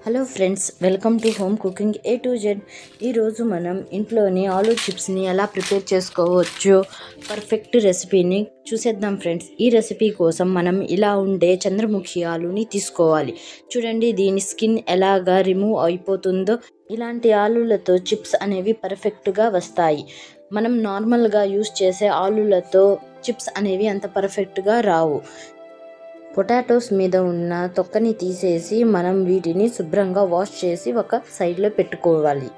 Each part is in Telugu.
Hello friends, welcome to home cooking A to Z. ఈరోజు మనం ఇంట్లోని ఆలూ చిప్స్ని ఎలా ప్రిపేర్ చేసుకోవచ్చో పర్ఫెక్ట్ రెసిపీని చూసేద్దాం ఫ్రెండ్స్. ఈ రెసిపీ కోసం మనం ఇలా ఉండే చంద్రముఖి ఆలూని తీసుకోవాలి. చూడండి, దీని స్కిన్ ఎలాగా రిమూవ్ అయిపోతుందో. ఇలాంటి ఆలూలతో చిప్స్ అనేవి పర్ఫెక్ట్గా వస్తాయి. మనం నార్మల్గా యూస్ చేసే ఆలూలతో చిప్స్ అనేవి అంత పర్ఫెక్ట్గా రావు. పొటాటోస్ మీద ఉన్న తొక్కని తీసేసి మనం వీటిని శుభ్రంగా వాష్ చేసి ఒక సైడ్లో పెట్టుకోవాలి.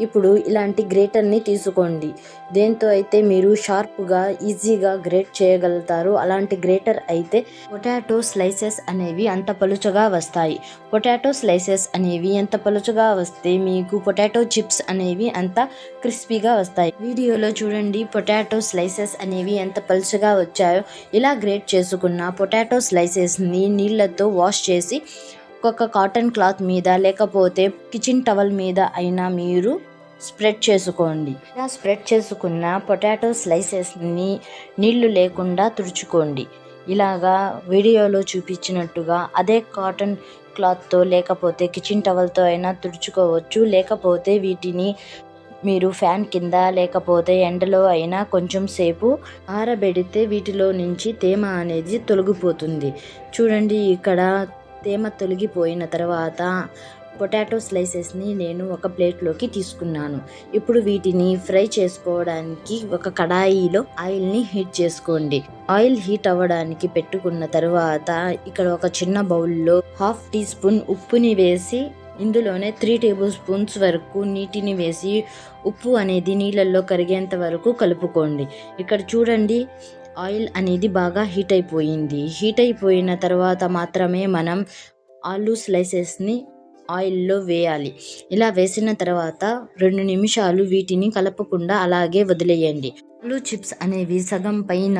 ఇప్పుడు ఇలాంటి గ్రేటర్ని తీసుకోండి. దేంతో అయితే మీరు షార్ప్గా ఈజీగా గ్రేట్ చేయగలుగుతారు. అలాంటి గ్రేటర్ అయితే పొటాటో స్లైసెస్ అనేవి అంత పలుచగా వస్తాయి. పొటాటో స్లైసెస్ అనేవి ఎంత పలుచగా వస్తే మీకు పొటాటో చిప్స్ అనేవి అంత క్రిస్పీగా వస్తాయి. వీడియోలో చూడండి, పొటాటో స్లైసెస్ అనేవి ఎంత పలుచగా వచ్చాయో. ఇలా గ్రేట్ చేసుకున్న పొటాటో స్లైసెస్ని నీళ్ళతో వాష్ చేసి ఒక కాటన్ క్లాత్ మీద లేకపోతే కిచెన్ టవల్ మీద అయినా మీరు స్ప్రెడ్ చేసుకోండి. ఇలా స్ప్రెడ్ చేసుకున్న పొటాటో స్లైసెస్ని నీళ్లు లేకుండా తుడుచుకోండి. ఇలాగా వీడియోలో చూపించినట్టుగా అదే కాటన్ క్లాత్తో లేకపోతే కిచెన్ టవల్తో అయినా తుడుచుకోవచ్చు. లేకపోతే వీటిని మీరు ఫ్యాన్ కింద లేకపోతే ఎండలో అయినా కొంచెం సేపు ఆరబెడితే వీటిలో నుంచి తేమ అనేది తొలగిపోతుంది. చూడండి, ఇక్కడ తేమ తొలగిపోయిన తర్వాత పొటాటో స్లైసెస్ని నేను ఒక ప్లేట్లోకి తీసుకున్నాను. ఇప్పుడు వీటిని ఫ్రై చేసుకోవడానికి ఒక కడాయిలో ఆయిల్ని హీట్ చేసుకోండి. ఆయిల్ హీట్ అవ్వడానికి పెట్టుకున్న తర్వాత ఇక్కడ ఒక చిన్న బౌల్లో 1/2 టీ స్పూన్ ఉప్పుని వేసి ఇందులోనే 3 టేబుల్ స్పూన్స్ వరకు నీటిని వేసి ఉప్పు అనేది నీళ్ళల్లో కరిగేంత వరకు కలుపుకోండి. ఇక్కడ చూడండి, ఆయిల్ అనేది బాగా హీట్ అయిపోయింది. హీట్ అయిపోయిన తర్వాత మాత్రమే మనం ఆలూ స్లైసెస్ని ఆయిల్లో వేయాలి. ఇలా వేసిన తర్వాత 2 నిమిషాలు వీటిని కలపకుండా అలాగే వదిలేయండి. ఆలూ చిప్స్ అనేవి సగం పైన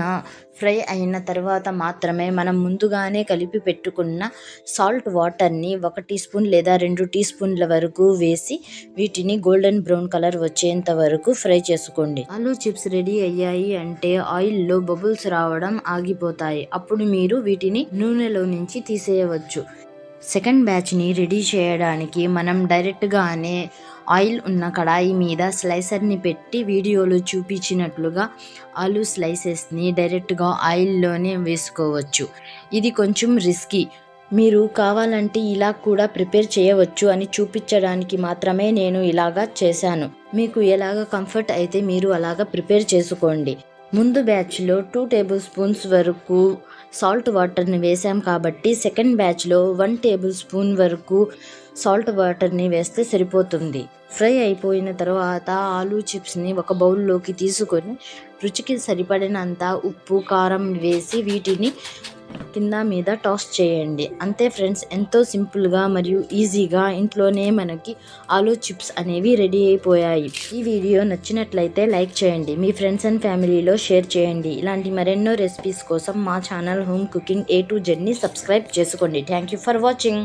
ఫ్రై అయిన తర్వాత మాత్రమే మనం ముందుగానే కలిపి పెట్టుకున్న సాల్ట్ వాటర్ని 1 టీ స్పూన్ లేదా 2 టీ స్పూన్ల వరకు వేసి వీటిని గోల్డెన్ బ్రౌన్ కలర్ వచ్చేంత వరకు ఫ్రై చేసుకోండి. ఆలూ చిప్స్ రెడీ అయ్యాయి అంటే ఆయిల్లో బబుల్స్ రావడం ఆగిపోతాయి. అప్పుడు మీరు వీటిని నూనెలో నుంచి తీసేయవచ్చు. సెకండ్ బ్యాచ్ని రెడీ చేయడానికి మనం డైరెక్ట్గానే ఆయిల్ ఉన్న కడాయి మీద స్లైసర్ని పెట్టి వీడియోలో చూపించినట్లుగా ఆలూ స్లైసెస్ని డైరెక్ట్గా ఆయిల్లోనే వేసుకోవచ్చు. ఇది కొంచెం రిస్కీ. మీరు కావాలంటే ఇలా కూడా ప్రిపేర్ చేయవచ్చు అని చూపించడానికి మాత్రమే నేను ఇలాగా చేశాను. మీకు ఎలాగ కంఫర్ట్ అయితే మీరు అలాగా ప్రిపేర్ చేసుకోండి. ముందు బ్యాచ్లో 2 టేబుల్ స్పూన్స్ వరకు సాల్ట్ వాటర్ని వేసాం కాబట్టి సెకండ్ బ్యాచ్లో 1 టేబుల్ స్పూన్ వరకు సాల్ట్ వాటర్ని వేస్తే సరిపోతుంది. ఫ్రై అయిపోయిన తర్వాత ఆలూ చిప్స్ని ఒక బౌల్లోకి తీసుకొని రుచికి సరిపడినంత ఉప్పు, కారం వేసి వీటిని కింద మీద టాస్ చేయండి. అంతే ఫ్రెండ్స్, ఎంతో సింపుల్గా మరియు ఈజీగా ఇంట్లోనే మనకి ఆలూ చిప్స్ అనేవి రెడీ అయిపోయాయి. ఈ వీడియో నచ్చినట్లయితే లైక్ చేయండి, మీ ఫ్రెండ్స్ అండ్ ఫ్యామిలీలో షేర్ చేయండి. ఇలాంటి మరెన్నో రెసిపీస్ కోసం మా channel home cooking A to జెడ్ని సబ్స్క్రైబ్ చేసుకోండి. Thank you for watching.